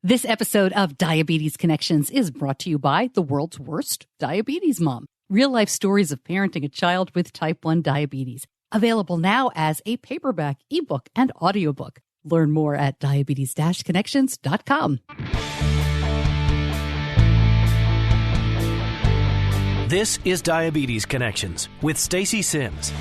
This episode of Diabetes Connections is brought to you by the world's worst diabetes mom. Real-life stories of parenting a child with type 1 diabetes. Available now as a paperback, ebook, and audiobook. Learn more at diabetes-connections.com. This is Diabetes Connections with Stacey Simms.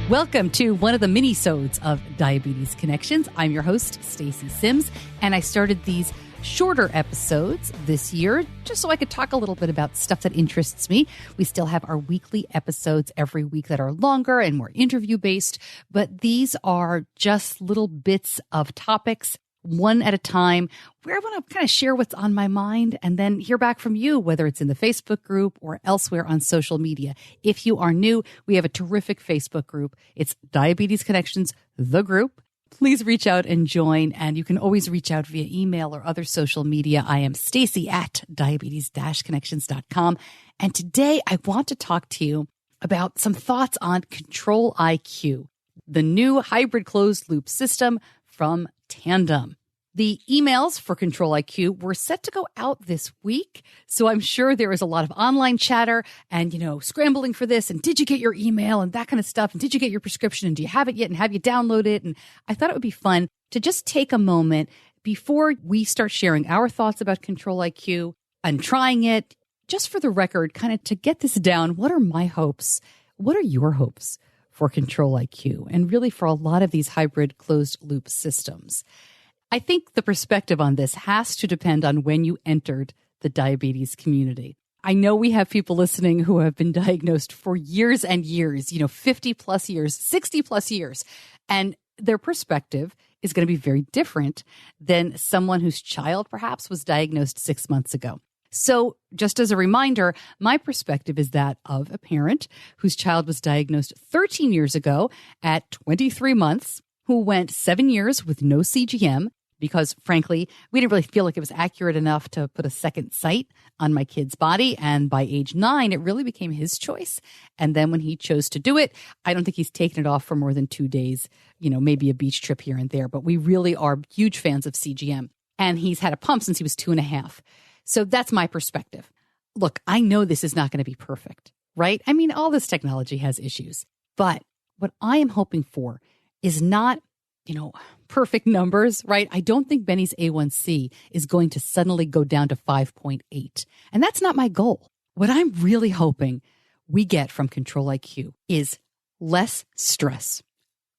Welcome to one of the minisodes of Diabetes Connections. I'm your host, Stacey Simms, and I started these shorter episodes this year just so I could talk a little bit about stuff that interests me. We still have our weekly episodes every week that are longer and more interview-based, but these are just little bits of topics, one at a time, where I want to kind of share what's on my mind and then hear back from you, whether it's in the Facebook group or elsewhere on social media. If you are new, we have a terrific Facebook group. It's Diabetes Connections, the group. Please reach out and join, and you can always reach out via email or other social media. I am Stacey at diabetes-connections.com. And today I want to talk to you about some thoughts on Control IQ, the new hybrid closed loop system from Tandem. The emails for Control IQ were set to go out this week, so I'm sure there is a lot of online chatter and, scrambling for this, and did you get your email and that kind of stuff, and did you get your prescription, and do you have it yet, and have you downloaded it? And I thought it would be fun to just take a moment before we start sharing our thoughts about Control IQ and trying it, just for the record, kind of to get this down. What are my hopes? What are your hopes for Control IQ, and really for a lot of these hybrid closed loop systems? I think the perspective on this has to depend on when you entered the diabetes community. I know we have people listening who have been diagnosed for years and years, 50 plus years, 60 plus years, and their perspective is going to be very different than someone whose child perhaps was diagnosed 6 months ago. So just as a reminder, my perspective is that of a parent whose child was diagnosed 13 years ago at 23 months, who went 7 years with no CGM because, frankly, we didn't really feel like it was accurate enough to put a second sight on my kid's body. And by age 9, it really became his choice. And then when he chose to do it, I don't think he's taken it off for more than 2 days, maybe a beach trip here and there. But we really are huge fans of CGM. And he's had a pump since he was 2.5. So that's my perspective. Look, I know this is not going to be perfect, right? I mean, all this technology has issues. But what I am hoping for is not, perfect numbers, right? I don't think Benny's A1C is going to suddenly go down to 5.8. And that's not my goal. What I'm really hoping we get from Control IQ is less stress,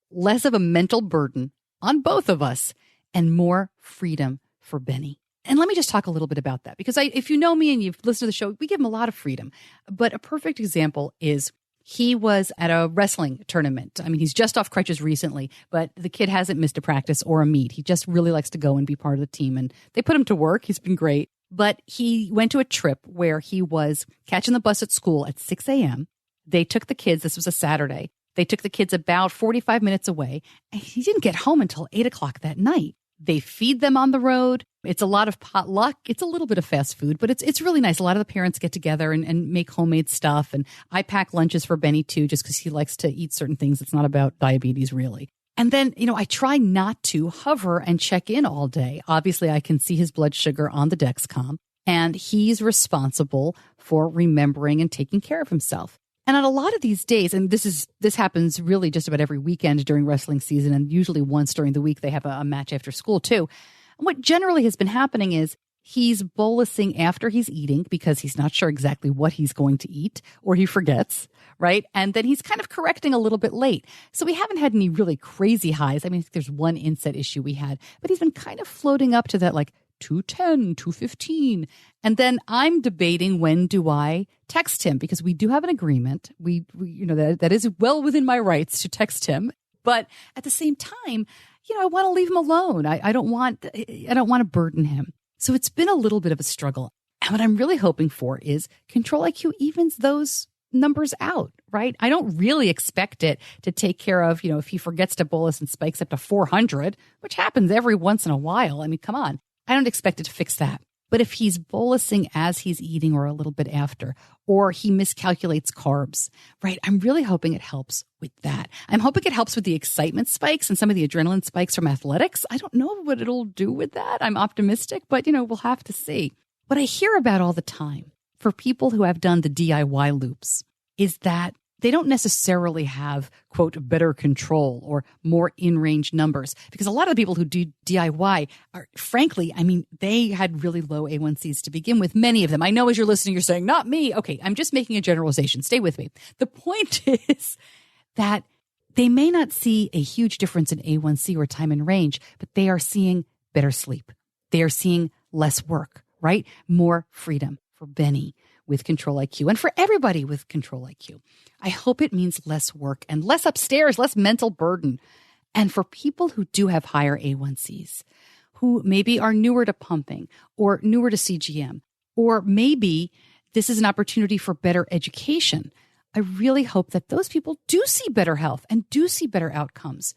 less of a mental burden on both of us, and more freedom for Benny. And let me just talk a little bit about that, because if you know me and you've listened to the show, we give him a lot of freedom. But a perfect example is he was at a wrestling tournament. I mean, he's just off crutches recently, but the kid hasn't missed a practice or a meet. He just really likes to go and be part of the team, and they put him to work. He's been great. But he went to a trip where he was catching the bus at school at 6 a.m. They took the kids. This was a Saturday. They took the kids about 45 minutes away, and he didn't get home until 8 o'clock that night. They feed them on the road. It's a lot of potluck. It's a little bit of fast food, but it's really nice. A lot of the parents get together and make homemade stuff. And I pack lunches for Benny too, just because he likes to eat certain things. It's not about diabetes really. And then, I try not to hover and check in all day. Obviously, I can see his blood sugar on the Dexcom, and he's responsible for remembering and taking care of himself. And on a lot of these days, and this happens really just about every weekend during wrestling season, and usually once during the week they have a match after school too. And what generally has been happening is he's bolusing after he's eating because he's not sure exactly what he's going to eat, or he forgets, right? And then he's kind of correcting a little bit late. So we haven't had any really crazy highs. I mean, there's one inset issue we had, but he's been kind of floating up to that 210, 215. And then I'm debating, when do I text him? Because we do have an agreement. We that is well within my rights to text him. But at the same time, I want to leave him alone. I don't want to burden him. So it's been a little bit of a struggle. And what I'm really hoping for is Control IQ evens those numbers out, right? I don't really expect it to take care of, if he forgets to bolus and spikes up to 400, which happens every once in a while. I mean, come on. I don't expect it to fix that. But if he's bolusing as he's eating or a little bit after, or he miscalculates carbs, right? I'm really hoping it helps with that. I'm hoping it helps with the excitement spikes and some of the adrenaline spikes from athletics. I don't know what it'll do with that. I'm optimistic, but we'll have to see. What I hear about all the time for people who have done the DIY loops is that they don't necessarily have, quote, better control or more in-range numbers. Because a lot of the people who do DIY are, frankly, they had really low A1Cs to begin with, many of them. I know as you're listening, you're saying, not me. Okay, I'm just making a generalization. Stay with me. The point is that they may not see a huge difference in A1C or time in range, but they are seeing better sleep. They are seeing less work, right? More freedom for Benny with Control IQ and for everybody with Control IQ. I hope it means less work and less upstairs, less mental burden. And for people who do have higher A1Cs, who maybe are newer to pumping or newer to CGM, or maybe this is an opportunity for better education, I really hope that those people do see better health and do see better outcomes.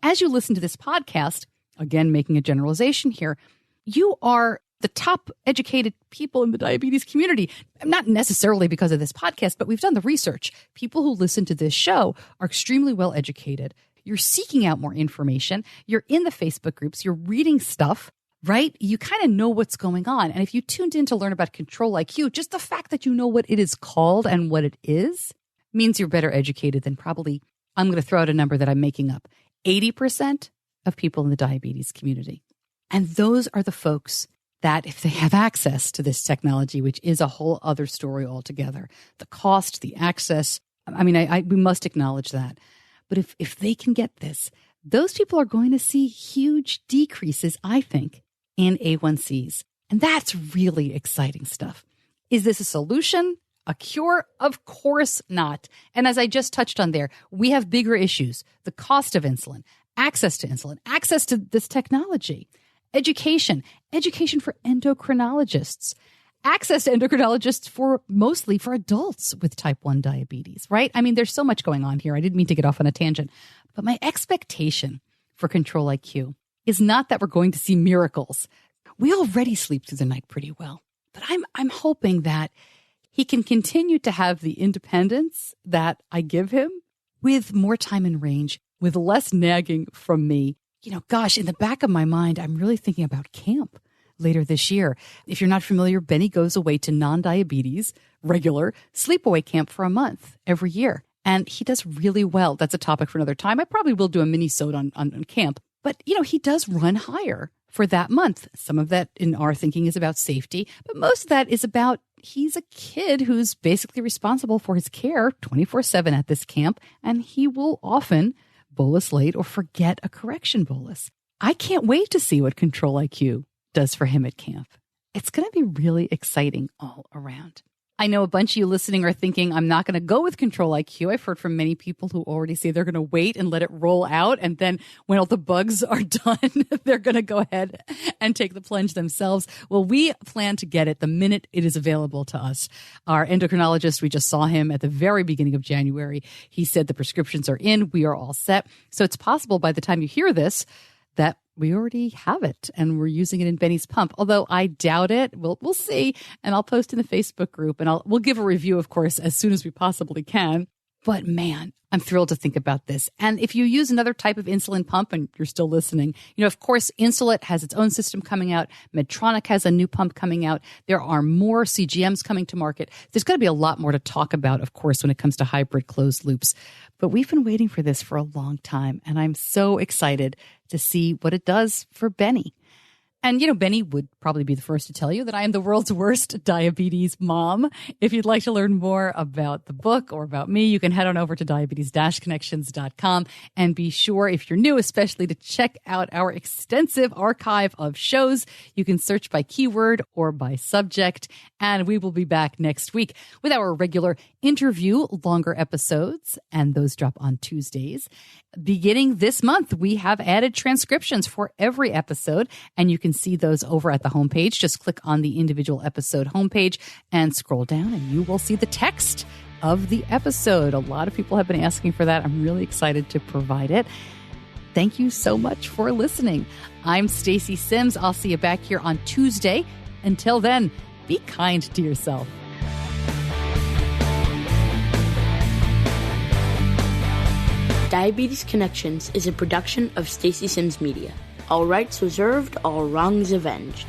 As you listen to this podcast, again, making a generalization here, you are the top educated people in the diabetes community. Not necessarily because of this podcast, but we've done the research. People who listen to this show are extremely well educated. You're seeking out more information. You're in the Facebook groups. You're reading stuff, right? You kind of know what's going on. And if you tuned in to learn about Control IQ, just the fact that you know what it is called and what it is means you're better educated than probably, I'm going to throw out a number that I'm making up, 80% of people in the diabetes community. And those are the folks that if they have access to this technology, which is a whole other story altogether, the cost, the access, we must acknowledge that. But if they can get this, those people are going to see huge decreases, I think, in A1Cs. And that's really exciting stuff. Is this a solution? A cure? Of course not. And as I just touched on there, we have bigger issues. The cost of insulin, access to this technology. Education for endocrinologists, access to endocrinologists mostly for adults with type 1 diabetes, right? There's so much going on here. I didn't mean to get off on a tangent, but my expectation for Control IQ is not that we're going to see miracles. We already sleep through the night pretty well, but I'm hoping that he can continue to have the independence that I give him with more time in range, with less nagging from me. In the back of my mind, I'm really thinking about camp later this year. If you're not familiar, Benny goes away to non-diabetes, regular sleepaway camp for a month every year. And he does really well. That's a topic for another time. I probably will do a Minisode on camp. But, he does run higher for that month. Some of that in our thinking is about safety, but most of that is about he's a kid who's basically responsible for his care 24/7 at this camp. And he will often bolus late or forget a correction bolus. I can't wait to see what Control IQ does for him at camp. It's going to be really exciting all around. I know a bunch of you listening are thinking, I'm not going to go with Control IQ. I've heard from many people who already say they're going to wait and let it roll out. And then when all the bugs are done, they're going to go ahead and take the plunge themselves. Well, we plan to get it the minute it is available to us. Our endocrinologist, we just saw him at the very beginning of January. He said the prescriptions are in. We are all set. So it's possible by the time you hear this that we already have it and we're using it in Benny's pump. Although I doubt it. We'll see. And I'll post in the Facebook group and we'll give a review, of course, as soon as we possibly can. But man, I'm thrilled to think about this. And if you use another type of insulin pump and you're still listening, of course, Insulet has its own system coming out. Medtronic has a new pump coming out. There are more CGMs coming to market. There's going to be a lot more to talk about, of course, when it comes to hybrid closed loops. But we've been waiting for this for a long time. And I'm so excited to see what it does for Benny. And, Benny would probably be the first to tell you that I am the world's worst diabetes mom. If you'd like to learn more about the book or about me, you can head on over to diabetes-connections.com and be sure, if you're new especially, to check out our extensive archive of shows. You can search by keyword or by subject, and we will be back next week with our regular interview, longer episodes, and those drop on Tuesdays. Beginning this month, we have added transcriptions for every episode, and you can see those over at the homepage. Just click on the individual episode homepage and scroll down, and you will see the text of the episode. A lot of people have been asking for that. I'm really excited to provide it. Thank you so much for listening. I'm Stacey Simms. I'll see you back here on Tuesday Until then, be kind to yourself. Diabetes Connections is a production of Stacey Simms Media. All rights reserved, all wrongs avenged.